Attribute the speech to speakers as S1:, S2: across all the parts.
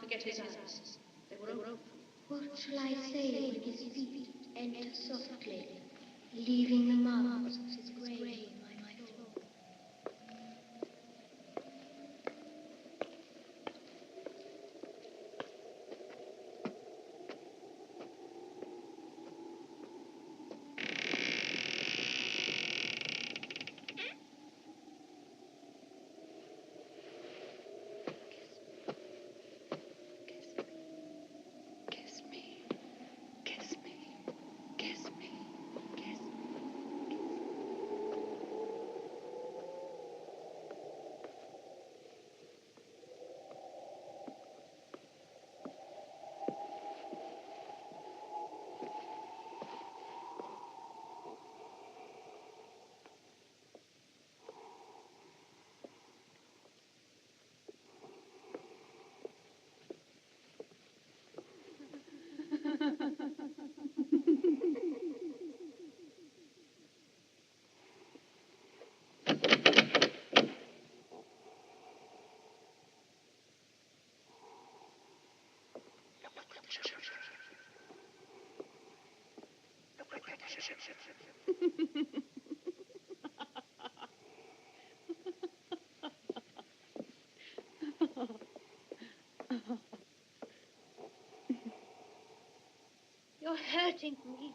S1: forget his eyes. They were open.
S2: What shall I say when his feet enter softly, leaving the marks of his grave on my floor? You're hurting me.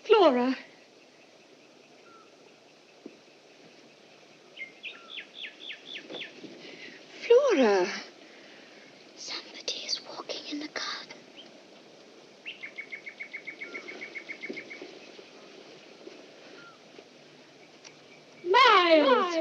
S3: Flora. Flora.
S2: Somebody is walking in the garden.
S3: Miles!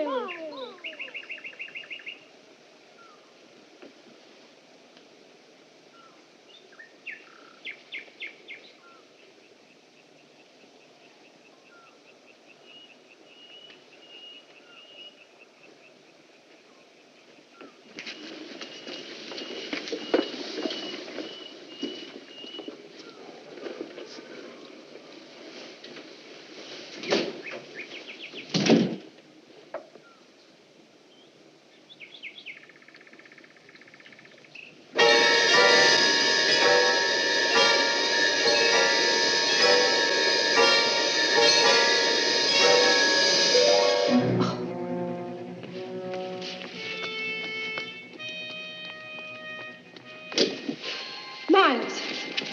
S3: Miles,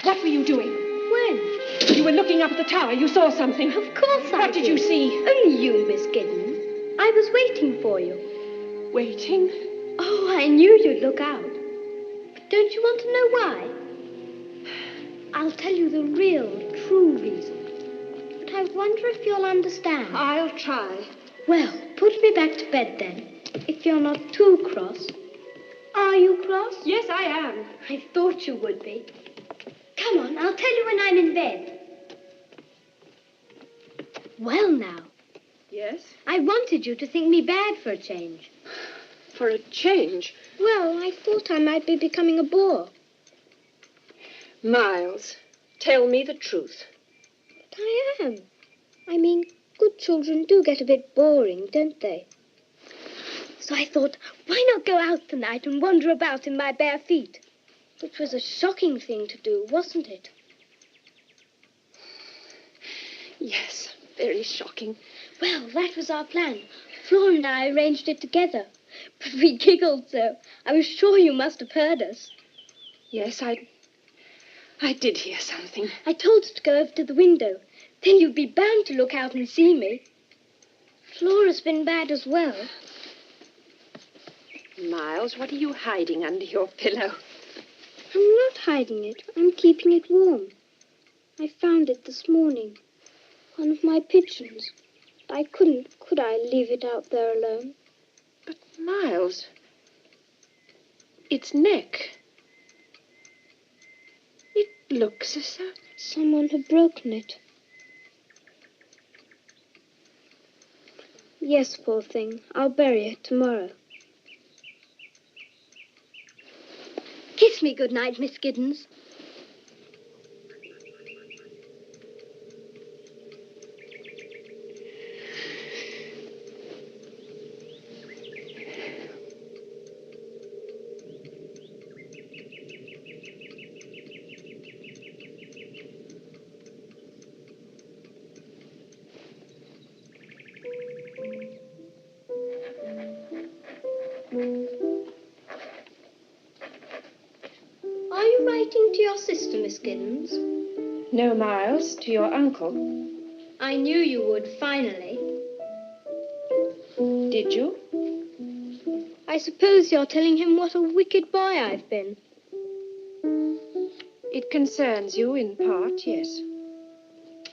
S3: what were you doing?
S2: When?
S3: You were looking up at the tower. You saw something.
S2: Of course I did.
S3: What did you see?
S2: Only you, Miss Giddens. I was waiting for you.
S3: Waiting?
S2: Oh, I knew you'd look out. But don't you want to know why? I'll tell you the real, true reason. But I wonder if you'll understand.
S3: I'll try.
S2: Well, put me back to bed then, if you're not too cross. Are you cross?
S3: Yes, I am.
S2: I thought you would be. Come on, I'll tell you when I'm in bed. Well, now,
S3: Yes?
S2: I wanted you to think me bad for a change.
S3: For a change?
S2: Well, I thought I might be becoming a bore.
S3: Miles, tell me the truth.
S2: But I am. I mean, good children do get a bit boring, don't they? So I thought, why not go out tonight and wander about in my bare feet? Which was a shocking thing to do, wasn't it?
S3: Yes, very shocking.
S2: Well, that was our plan. Flora and I arranged it together. But we giggled so. I was sure you must have heard us.
S3: Yes, I did hear something.
S2: I told her to go over to the window. Then you'd be bound to look out and see me. Flora's been bad as well.
S3: Miles, what are you hiding under your pillow?
S2: I'm not hiding it. I'm keeping it warm. I found it this morning. One of my pigeons. I couldn't, could I, leave it out there alone?
S3: But, Miles, its neck. It looks as though...
S2: Someone had broken it. Yes, poor thing. I'll bury it tomorrow. Kiss me good night, Miss Giddens. Are you writing to your sister, Miss Giddens?
S3: No, Miles, to your uncle.
S2: I knew you would, finally.
S3: Did you?
S2: I suppose you're telling him what a wicked boy I've been.
S3: It concerns you in part, yes.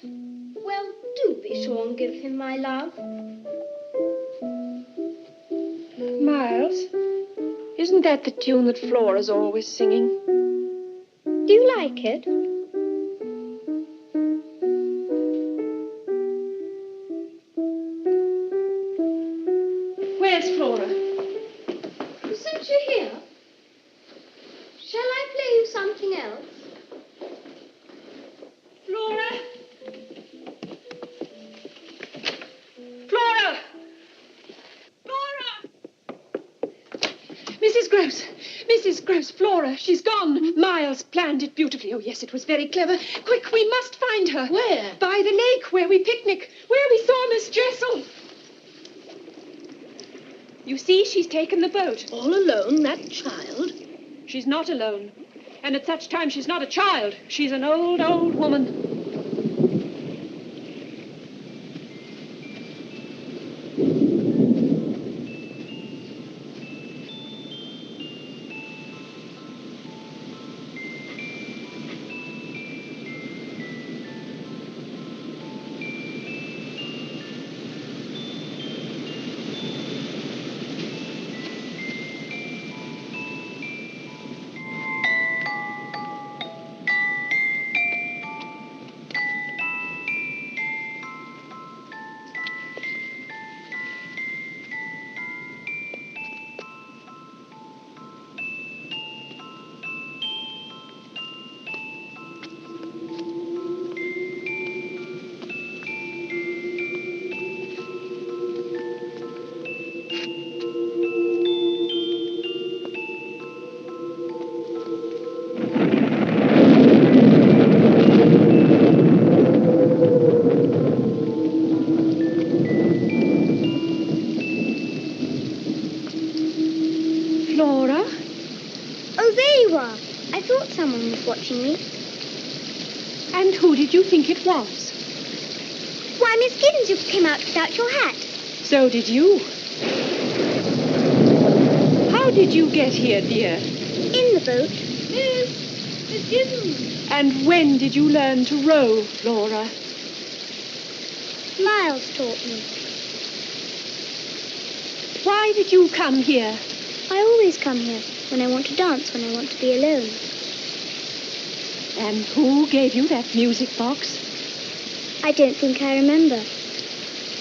S2: Well, do be sure and give him my love.
S3: Miles, isn't that the tune that Flora's always singing?
S2: Do you like it?
S3: Where's Flora?
S2: Since you're here, shall I play you something else?
S3: Flora! Flora! Flora! Mrs. Gross, Flora, she's gone. Miles planned it beautifully. Oh, yes, it was very clever. Quick, we must find her.
S1: Where?
S3: By the lake where we picnic, where we saw Miss Jessel. You see, she's taken the boat.
S1: All alone, that child?
S3: She's not alone. And at such time, she's not a child. She's an old, old woman. Flora?
S2: Oh, there you are. I thought someone was watching me.
S3: And who did you think it was?
S2: Why, Miss Giddens, you came out without your hat.
S3: So did you. How did you get here, dear?
S2: In the boat.
S1: Miss Giddens.
S3: And when did you learn to row, Flora?
S2: Miles taught me.
S3: Why did you come here?
S2: I always come here when I want to dance, when I want to be alone.
S3: And who gave you that music box?
S2: I don't think I remember.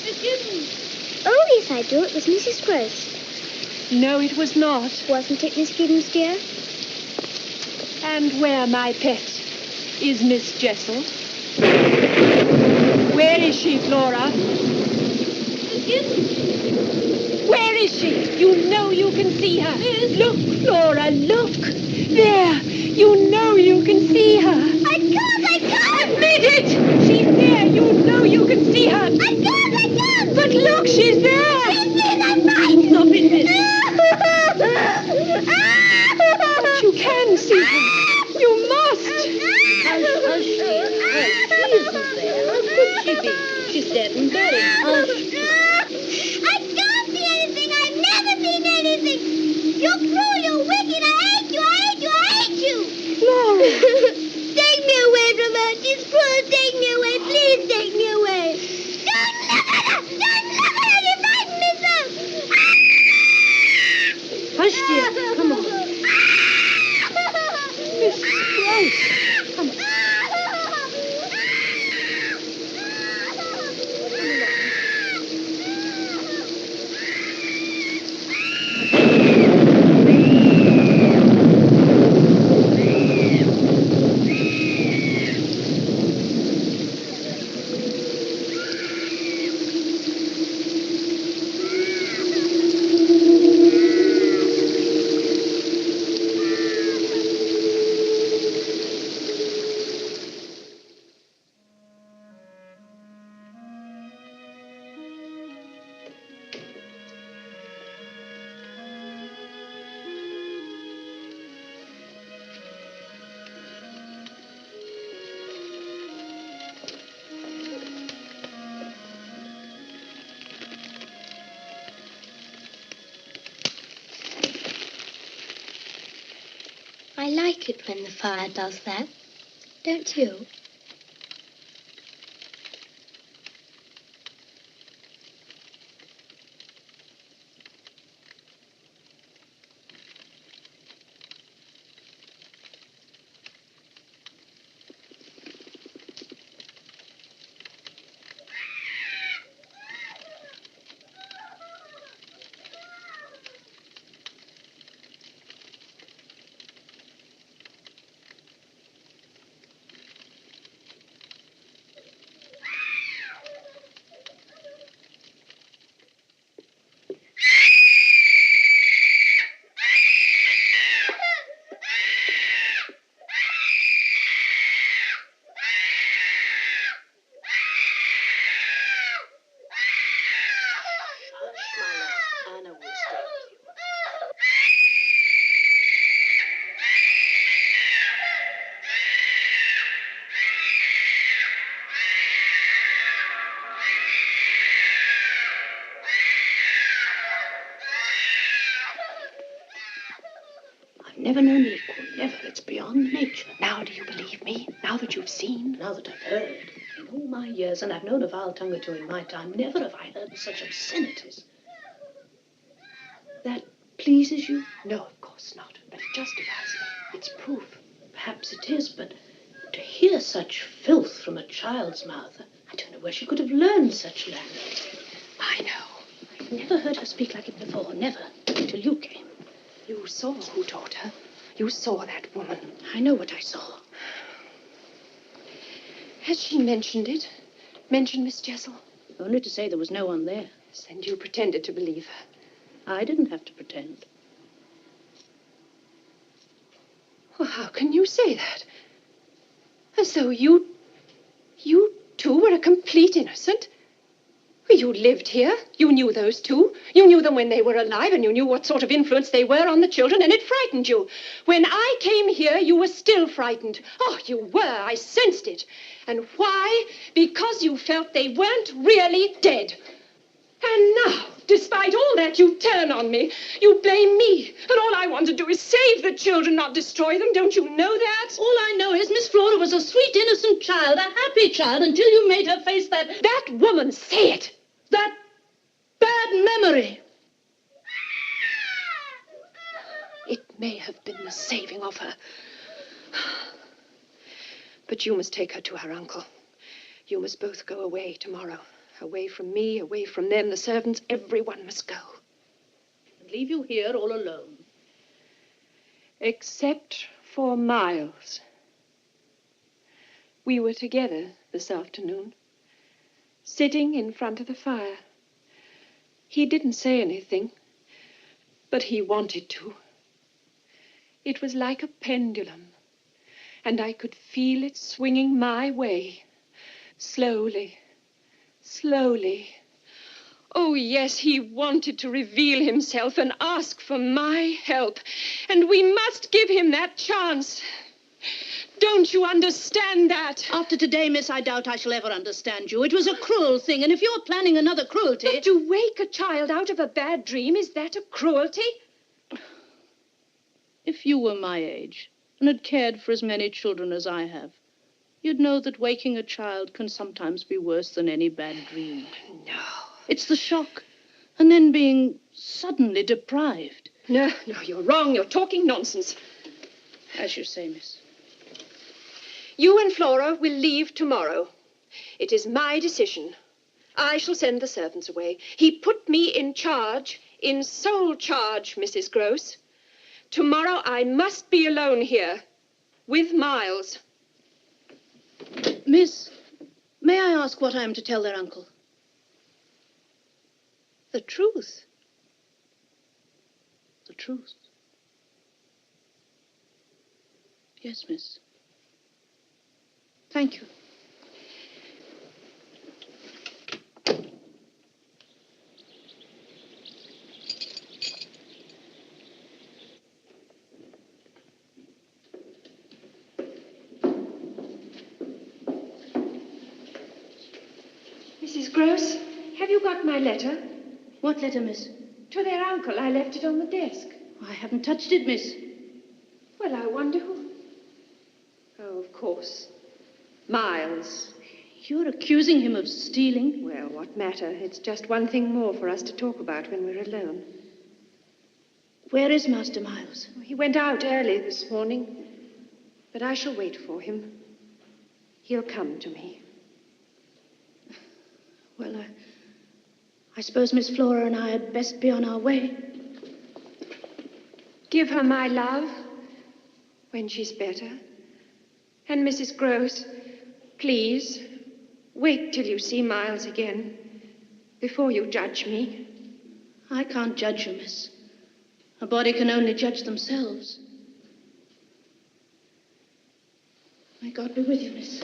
S1: It isn't.
S2: Oh, yes, I do. It was Mrs. Gross.
S3: No, it was not.
S2: Wasn't it, Miss Gibbons, dear?
S3: And where, my pet, is Miss Jessel? Where is she, Flora?
S1: It isn't.
S3: Where is she? You know you can see her. Look, Flora, look. There. You know you can see her.
S2: I can't!
S3: Admit it! She's there. You know you can see her.
S2: I can't!
S3: But look, she's there.
S1: Stop it, miss.
S3: But you can see her. You must.
S1: Hush, dear. Hush. She isn't there. How could she be? She's dead and buried. Hush.
S2: I can't see anything. I've never seen anything. You're cruel, you're wicked. I hate you.
S3: Flora.
S2: Take me away from her. She's cruel. Take me away. Please take me away. Don't look at her. Don't look at her. You frighten me so.
S1: Hush, dear. Come on.
S3: Miss Gross. Come on.
S2: I like it when the fire does that. Don't you?
S1: I've never known the equal. Never. It's beyond nature.
S3: Now do you believe me? Now that you've seen?
S1: Now that I've heard, in all my years, and I've known a vile tongue or two in my time, never have I heard such obscenities. That pleases you?
S3: No, of course not. But it justifies me. It's proof.
S1: Perhaps it is, but to hear such filth from a child's mouth, I don't know where she could have learned such language.
S3: I know.
S1: I've never heard her speak like it before, never, until you came.
S3: You saw who taught her. You saw that woman.
S1: I know what I saw.
S3: Has she mentioned it? Mentioned Miss Jessel?
S1: Only to say there was no one there.
S3: And you pretended to believe her.
S1: I didn't have to pretend.
S3: Well, how can you say that? As though you two were a complete innocent? You lived here. You knew those two. You knew them when they were alive, and you knew what sort of influence they were on the children, and it frightened you. When I came here, you were still frightened. Oh, you were. I sensed it. And why? Because you felt they weren't really dead. And now, despite all that, you turn on me. You blame me. And all I want to do is save the children, not destroy them. Don't you know that?
S1: All I know is Miss Flora was a sweet, innocent child, a happy child, until you made her face that
S3: woman, say it.
S1: That bad memory.
S3: It may have been the saving of her. But you must take her to her uncle. You must both go away tomorrow. Away from me, away from them, the servants, everyone must go.
S1: And leave you here all alone.
S3: Except for Miles. We were together this afternoon, sitting in front of the fire. He didn't say anything, but he wanted to. It was like a pendulum, and I could feel it swinging my way, slowly, slowly. Oh, yes, he wanted to reveal himself and ask for my help, and we must give him that chance. Don't you understand that?
S1: After today, miss, I doubt I shall ever understand you. It was a cruel thing, and if you're planning another cruelty...
S3: But to wake a child out of a bad dream, is that a cruelty?
S1: If you were my age and had cared for as many children as I have, you'd know that waking a child can sometimes be worse than any bad dream.
S3: No.
S1: It's the shock, and then being suddenly deprived.
S3: No, you're wrong. You're talking nonsense.
S1: As you say, miss.
S3: You and Flora will leave tomorrow. It is my decision. I shall send the servants away. He put me in charge, in sole charge, Mrs. Gross. Tomorrow I must be alone here, with Miles.
S1: Miss, may I ask what I am to tell their uncle? The truth. The truth. Yes, miss. Thank you.
S3: Mrs. Gross, have you got my letter?
S1: What letter, miss?
S3: To their uncle. I left it on the desk.
S1: I haven't touched it, miss.
S3: Well, I wonder who... Oh, of course. Miles.
S1: You're accusing him of stealing?
S3: Well, what matter? It's just one thing more for us to talk about when we're alone.
S1: Where is Master Miles?
S3: He went out early this morning, but I shall wait for him. He'll come to me.
S1: Well, I suppose Miss Flora and I had best be on our way.
S3: Give her my love when she's better. And Mrs. Gross, please, wait till you see Miles again before you judge me.
S1: I can't judge you, miss. A body can only judge themselves. May God be with you, miss.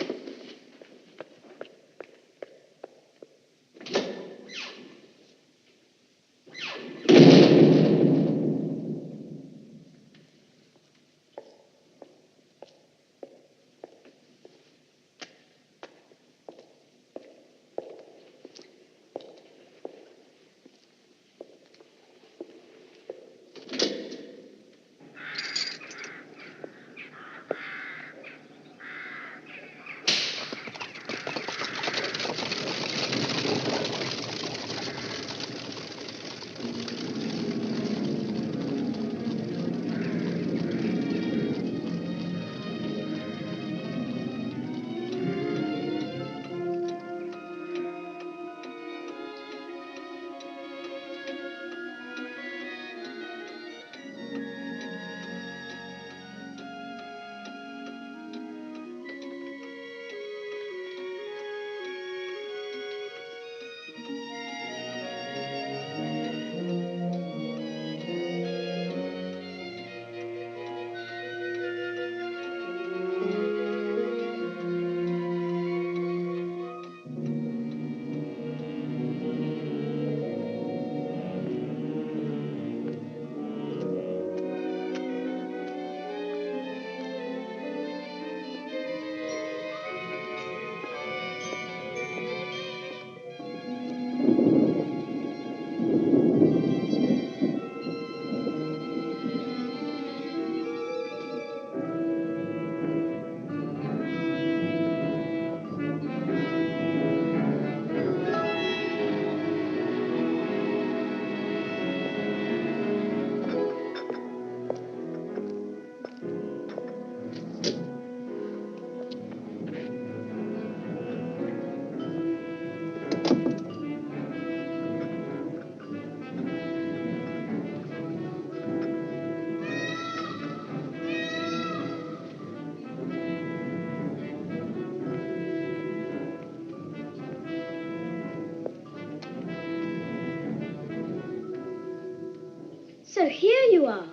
S2: So here you are.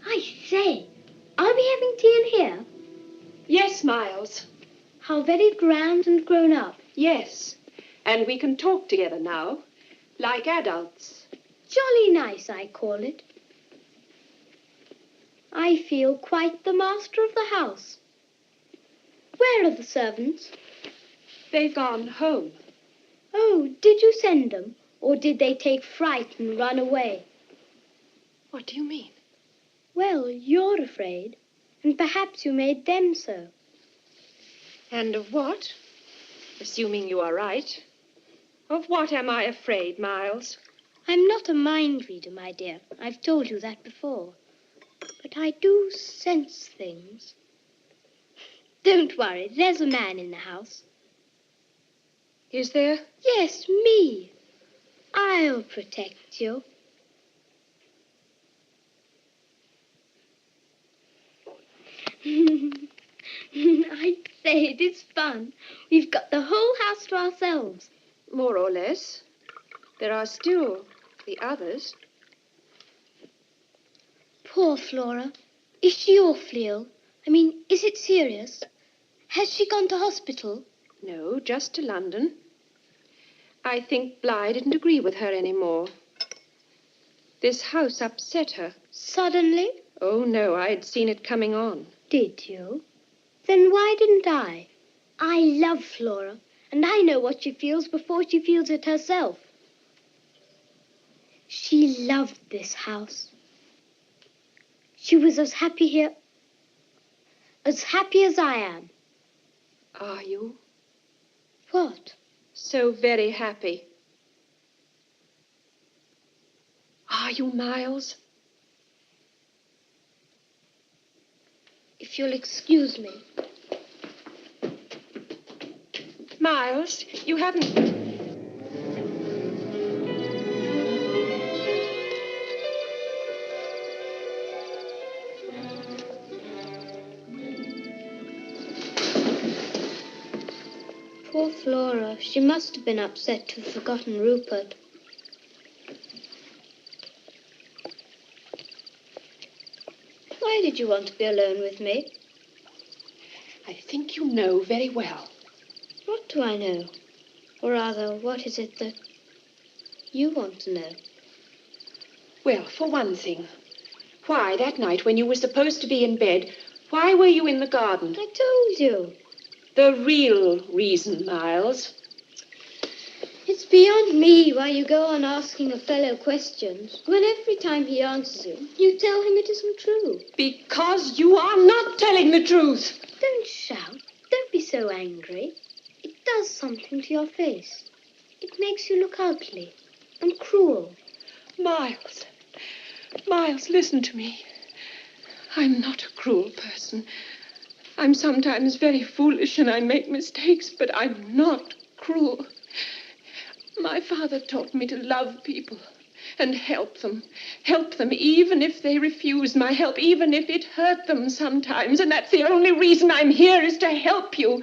S2: I say, are we having tea in here?
S3: Yes, Miles.
S2: How very grand and grown up.
S3: Yes. And we can talk together now, like adults.
S2: Jolly nice, I call it. I feel quite the master of the house. Where are the servants?
S3: They've gone home.
S2: Oh, did you send them? Or did they take fright and run away?
S3: What do you mean?
S2: Well, you're afraid, and perhaps you made them so.
S3: And of what? Assuming you are right. Of what am I afraid, Miles?
S2: I'm not a mind reader, my dear. I've told you that before. But I do sense things. Don't worry, there's a man in the house.
S3: Is there?
S2: Yes, me. I'll protect you. I say, it is fun. We've got the whole house to ourselves.
S3: More or less. There are still the others.
S2: Poor Flora. Is she awfully ill? I mean, is it serious? Has she gone to hospital?
S3: No, just to London. I think Bly didn't agree with her anymore. This house upset her.
S2: Suddenly?
S3: Oh, no, I'd seen it coming on.
S2: Did you? Then why didn't I? I love Flora, and I know what she feels before she feels it herself. She loved this house. She was as happy here as I am.
S3: Are you?
S2: What?
S3: So very happy. Are you, Miles?
S2: If you'll excuse me.
S3: Miles, you haven't...
S2: Poor Flora. She must have been upset to have forgotten Rupert. Why did you want to be alone with me?
S3: I think you know very well.
S2: What do I know? Or rather, what is it that you want to know?
S3: Well, for one thing, why, that night when you were supposed to be in bed, why were you in the garden?
S2: I told you.
S3: The real reason, Miles.
S2: It's beyond me why you go on asking a fellow questions when every time he answers you tell him it isn't true.
S3: Because you are not telling the truth.
S2: Don't shout. Don't be so angry. It does something to your face. It makes you look ugly and cruel.
S3: Miles, Miles, listen to me. I'm not a cruel person. I'm sometimes very foolish and I make mistakes, but I'm not cruel. My father taught me to love people and help them even if they refuse my help, even if it hurt them sometimes. And that's the only reason I'm here, is to help you.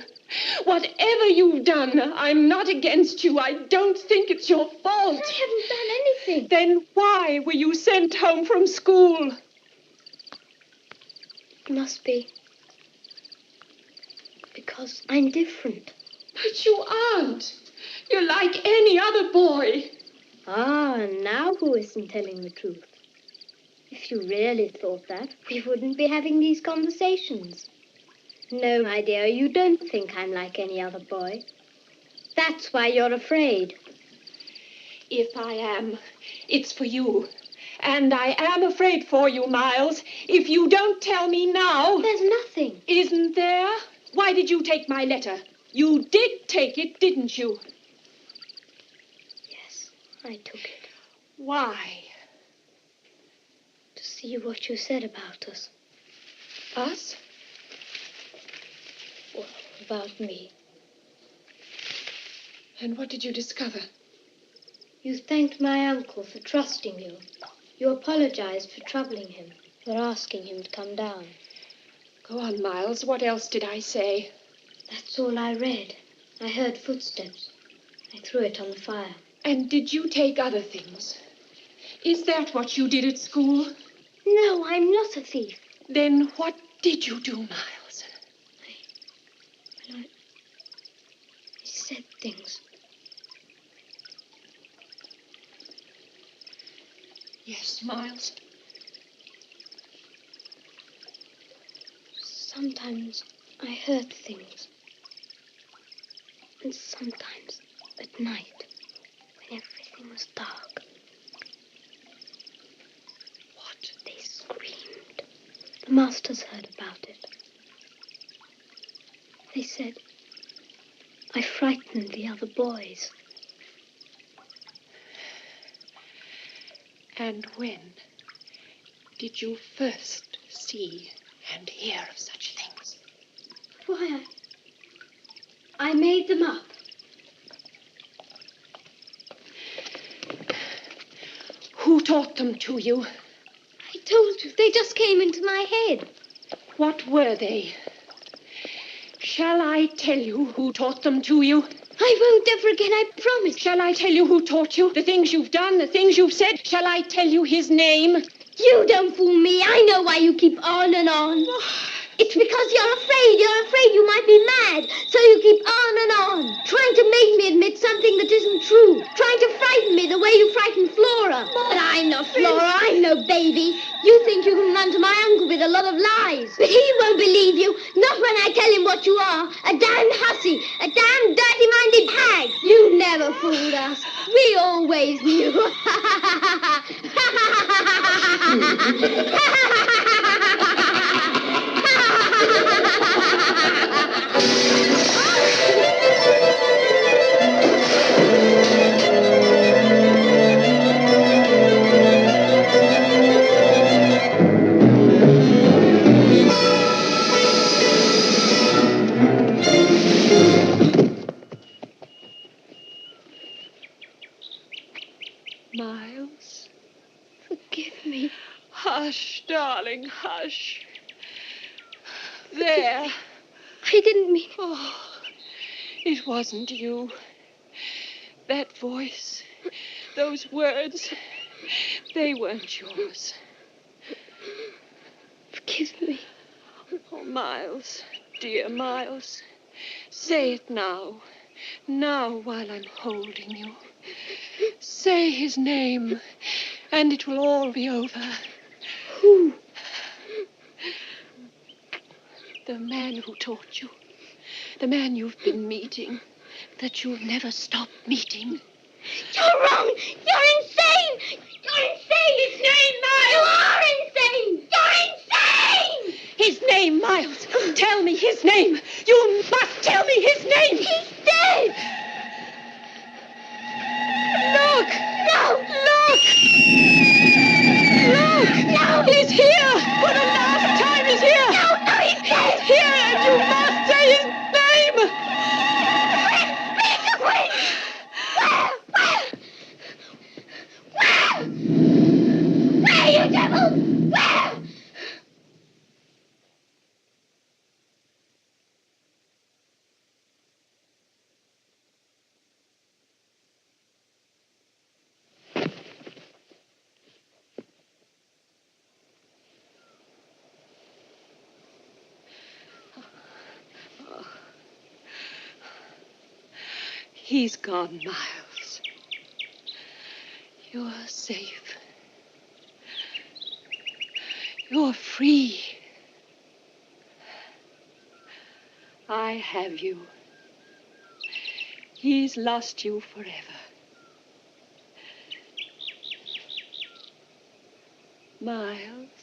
S3: Whatever you've done, I'm not against you. I don't think it's your fault.
S2: I haven't done anything.
S3: Then why were you sent home from school?
S2: It must be because I'm different.
S3: But you aren't. You're like any other boy.
S2: Ah, and now who isn't telling the truth? If you really thought that, we wouldn't be having these conversations. No, my dear, you don't think I'm like any other boy. That's why you're afraid.
S3: If I am, it's for you. And I am afraid for you, Miles. If you don't tell me now...
S2: There's nothing.
S3: Isn't there? Why did you take my letter? You did take it, didn't you?
S2: Yes, I took it.
S3: Why?
S2: To see what you said about us.
S3: Us?
S2: Well, about me.
S3: And what did you discover?
S2: You thanked my uncle for trusting you. You apologized for troubling him, for asking him to come down.
S3: Go on, Miles. What else did I say?
S2: That's all I read. I heard footsteps. I threw it on the fire.
S3: And did you take other things? Is that what you did at school?
S2: No, I'm not a thief.
S3: Then what did you do, Miles?
S2: I said things.
S3: Yes, Miles.
S2: Sometimes I heard things. And sometimes at night, when everything was dark.
S3: What?
S2: They screamed. The masters heard about it. They said I frightened the other boys.
S3: And when did you first see and hear of such things?
S2: Why, I made them up.
S3: Who taught them to you?
S2: I told you, they just came into my head.
S3: What were they? Shall I tell you who taught them to you?
S2: I won't ever again, I promise.
S3: Shall I tell you who taught you? The things you've done, the things you've said? Shall I tell you his name?
S2: You don't fool me. I know why you keep on and on. It's because you're afraid. You're afraid you might be mad. So you keep on and on, trying to make me admit something that isn't true. Trying to frighten me the way you frightened Flora. But I'm not Flora. I'm no baby. You think you can run to my uncle with a lot of lies. But he won't believe you. Not when I tell him what you are. A damned hussy. A damned dirty-minded hag. You never fooled us. We always knew.
S3: Miles?
S2: Forgive me.
S3: Hush, darling, hush. There.
S2: I didn't mean...
S3: Oh, it wasn't you. That voice, those words, they weren't yours.
S2: Forgive me.
S3: Oh, Miles, dear Miles, say it now. Now, while I'm holding you. Say his name, and it will all be over.
S2: Who?
S3: The man who taught you. The man you've been meeting. That you'll never stop meeting.
S2: You're wrong. You're insane. You're insane. His name, Miles. You are insane. You're insane.
S3: His name, Miles. Tell me his name. You must tell me his name.
S2: He's dead.
S3: Look.
S2: No.
S3: Look. Look.
S2: No.
S3: He's here. For the last time, he's here.
S2: No, he's dead.
S3: He's here, and you must say his name.
S2: Where, you devil? Where?
S3: He's gone, Miles. You're safe. You're free. I have you. He's lost you forever. Miles.